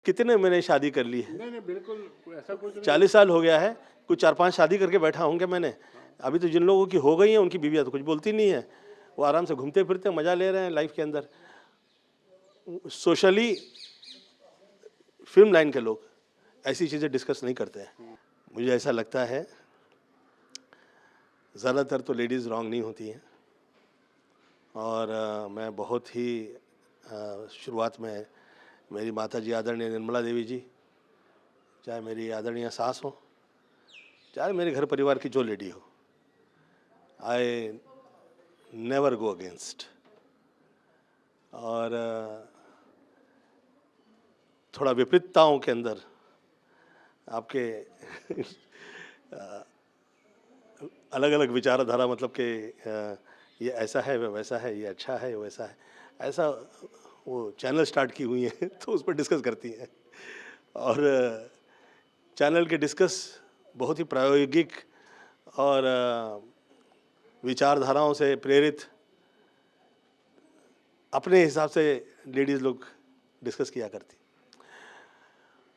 कितने मैंने शादी कर ली है। नहीं नहीं बिल्कुल ऐसा कुछ नहीं। 40 साल हो गया है, कुछ 4-5 शादी करके बैठा हूँ क्या मैंने। अभी तो जिन लोगों की हो गई हैं उनकी बीवियाँ तो कुछ बोलती नहीं है, वो आराम से घूमते फिरते मज़ा ले रहे हैं लाइफ के अंदर। सोशली फिल्म लाइन के लोग ऐसी चीज़ें डिस्कस नहीं करते हैं। मुझे ऐसा लगता है ज़्यादातर तो लेडीज़ रॉन्ग नहीं होती हैं, और मैं बहुत ही शुरुआत में मेरी माता जी आदरणीय निर्मला देवी जी, चाहे मेरी आदरणीय सास हो, चाहे मेरे घर परिवार की जो लेडी हो, आई नेवर गो अगेंस्ट। और थोड़ा विपरीतताओं के अंदर आपके अलग अलग विचारधारा, मतलब कि ये ऐसा है, वह वैसा है, ये अच्छा है, वैसा है, ऐसा वो चैनल स्टार्ट की हुई हैं तो उस पर डिस्कस करती हैं। और चैनल के डिस्कस बहुत ही प्रायोगिक और विचारधाराओं से प्रेरित अपने हिसाब से लेडीज़ लोग डिस्कस किया करती।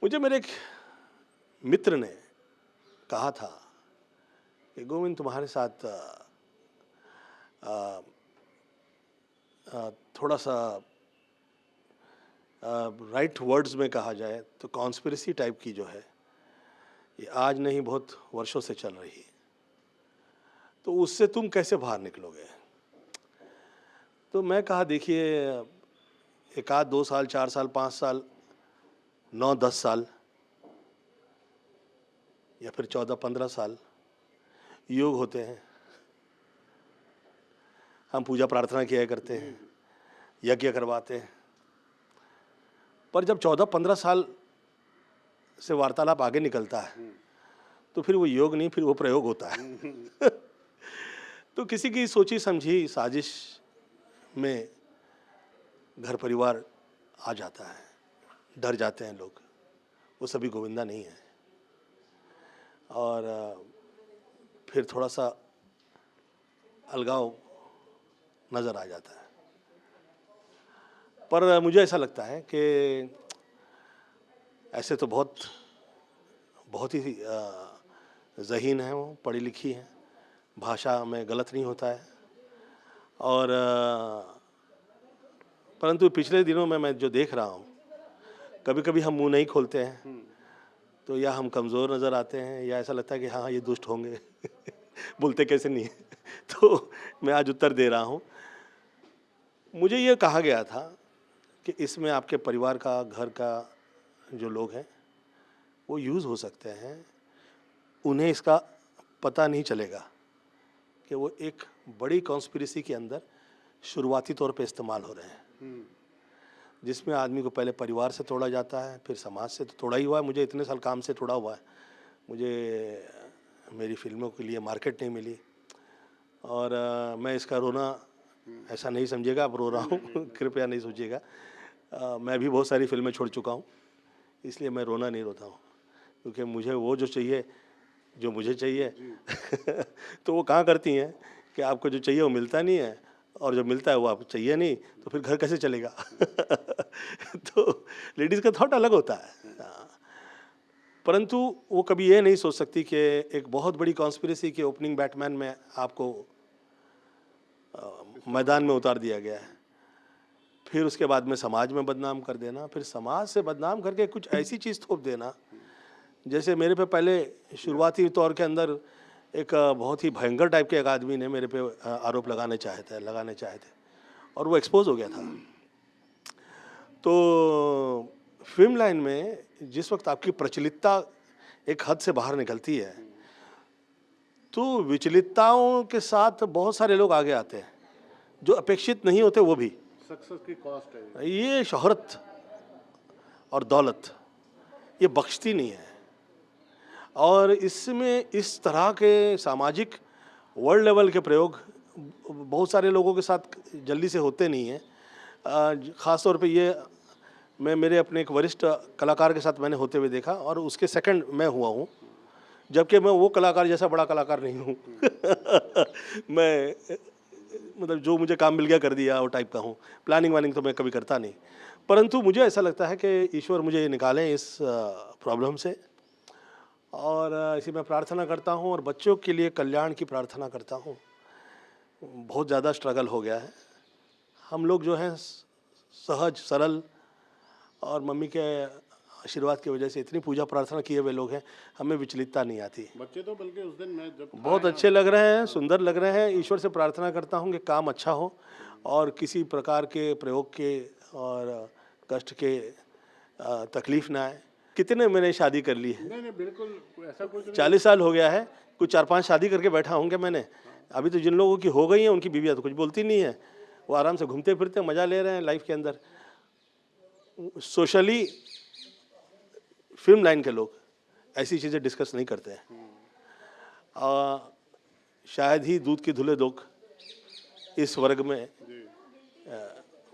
मुझे मेरे एक मित्र ने कहा था कि गोविंद, तुम्हारे साथ थोड़ा सा राइट वर्ड्स में कहा जाए तो कॉन्स्पिरेसी टाइप की जो है, ये आज नहीं बहुत वर्षों से चल रही है, तो उससे तुम कैसे बाहर निकलोगे। तो मैं कहा, देखिए, 1 आध 2 साल, 4 साल, 5 साल, 9-10 साल या फिर 14-15 साल योग होते हैं, हम पूजा प्रार्थना किया करते हैं, यज्ञ करवाते हैं, पर जब 14-15 साल से वार्तालाप आगे निकलता है तो फिर वो योग नहीं, फिर वो प्रयोग होता है। तो किसी की सोची समझी साजिश में घर परिवार आ जाता है, डर जाते हैं लोग, वो सभी गोविंदा नहीं है, और फिर थोड़ा सा अलगाव नज़र आ जाता है। पर मुझे ऐसा लगता है कि ऐसे तो बहुत ही ज़हीन है, वो पढ़ी लिखी हैं, भाषा में गलत नहीं होता है, और परंतु पिछले दिनों में मैं जो देख रहा हूँ, कभी कभी हम मुंह नहीं खोलते हैं तो या हम कमज़ोर नज़र आते हैं या ऐसा लगता है कि हाँ ये दुष्ट होंगे। बोलते कैसे नहीं है। तो मैं आज उत्तर दे रहा हूँ। मुझे ये कहा गया था कि इसमें आपके परिवार का, घर का जो लोग हैं वो यूज़ हो सकते हैं, उन्हें इसका पता नहीं चलेगा कि वो एक बड़ी कॉन्स्पिरेसी के अंदर शुरुआती तौर पे इस्तेमाल हो रहे हैं, जिसमें आदमी को पहले परिवार से तोड़ा जाता है, फिर समाज से तो तोड़ा ही हुआ है। मुझे इतने साल काम से तोड़ा हुआ है, मुझे मेरी फिल्मों के लिए मार्केट नहीं मिली, और मैं इसका रोना ऐसा नहीं समझिएगा, आप रो रहा हूँ कृपया नहीं सोचिएगा। मैं भी बहुत सारी फिल्में छोड़ चुका हूँ, इसलिए मैं रोना नहीं रोता हूँ, क्योंकि मुझे वो जो चाहिए, जो मुझे चाहिए तो वो कहाँ करती हैं कि आपको जो चाहिए वो मिलता नहीं है, और जो मिलता है वो आपको चाहिए नहीं, तो फिर घर कैसे चलेगा। तो लेडीज़ का थॉट अलग होता है। हाँ। परंतु वो कभी ये नहीं सोच सकती कि एक बहुत बड़ी कॉन्स्पिरेसी के ओपनिंग बैटमैन में आपको मैदान में उतार दिया गया है, फिर उसके बाद में समाज में बदनाम कर देना, फिर समाज से बदनाम करके कुछ ऐसी चीज़ थोप देना। जैसे मेरे पे पहले शुरुआती तौर के अंदर एक बहुत ही भयंकर टाइप के एक आदमी ने मेरे पे आरोप लगाने चाहे थे, और वो एक्सपोज हो गया था। तो फिल्म लाइन में जिस वक्त आपकी प्रचलितता एक हद से बाहर निकलती है, तो विचलितताओं के साथ बहुत सारे लोग आगे आते हैं, जो अपेक्षित नहीं होते वो भी। सक्सेस की कॉस्ट है ये शोहरत और दौलत ये बख्शती नहीं है, और इसमें इस तरह के सामाजिक वर्ल्ड लेवल के प्रयोग बहुत सारे लोगों के साथ जल्दी से होते नहीं हैं। ख़ास तौर पे ये मैं मेरे अपने एक वरिष्ठ कलाकार के साथ मैंने होते हुए देखा, और उसके सेकंड मैं हुआ हूँ, जबकि मैं वो कलाकार जैसा बड़ा कलाकार नहीं हूँ। मैं मतलब जो मुझे काम मिल गया कर दिया वो टाइप का हूँ, प्लानिंग वानिंग तो मैं कभी करता नहीं। परंतु मुझे ऐसा लगता है कि ईश्वर मुझे निकालें इस प्रॉब्लम से, और इसी मैं प्रार्थना करता हूँ और बच्चों के लिए कल्याण की प्रार्थना करता हूँ। बहुत ज़्यादा स्ट्रगल हो गया है। हम लोग जो हैं सहज सरल और मम्मी के आशीर्वाद की वजह से इतनी पूजा प्रार्थना किए हुए लोग हैं, हमें विचलितता नहीं आती। बच्चे तो बल्कि उस दिन मैं जब बहुत अच्छे लग रहे हैं, सुंदर लग रहे हैं। ईश्वर से प्रार्थना करता हूँ कि काम अच्छा हो और किसी प्रकार के प्रयोग के और कष्ट के तकलीफ ना आए। कितने मैंने शादी कर ली है, नहीं नहीं बिल्कुल ऐसा कुछ नहीं। 40 साल हो गया है, कुछ 4-5 शादी करके बैठा हूँ क्या मैंने। अभी तो जिन लोगों की हो गई हैं उनकी बीवियाँ तो कुछ बोलती नहीं है, वो आराम से घूमते फिरते मज़ा ले रहे हैं लाइफ के अंदर। सोशली फिल्म लाइन के लोग ऐसी चीज़ें डिस्कस नहीं करते हैं। शायद ही दूध की धुले दोख इस वर्ग में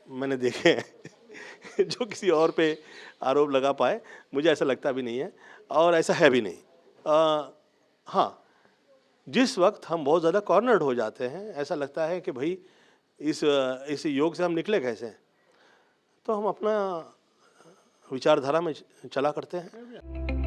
मैंने देखे हैं जो किसी और पे आरोप लगा पाए। मुझे ऐसा लगता भी नहीं है और ऐसा है भी नहीं। हाँ, जिस वक्त हम बहुत ज़्यादा कॉर्नर्ड हो जाते हैं, ऐसा लगता है कि भाई इस योग से हम निकले कैसे, तो हम अपना विचारधारा में चला करते हैं।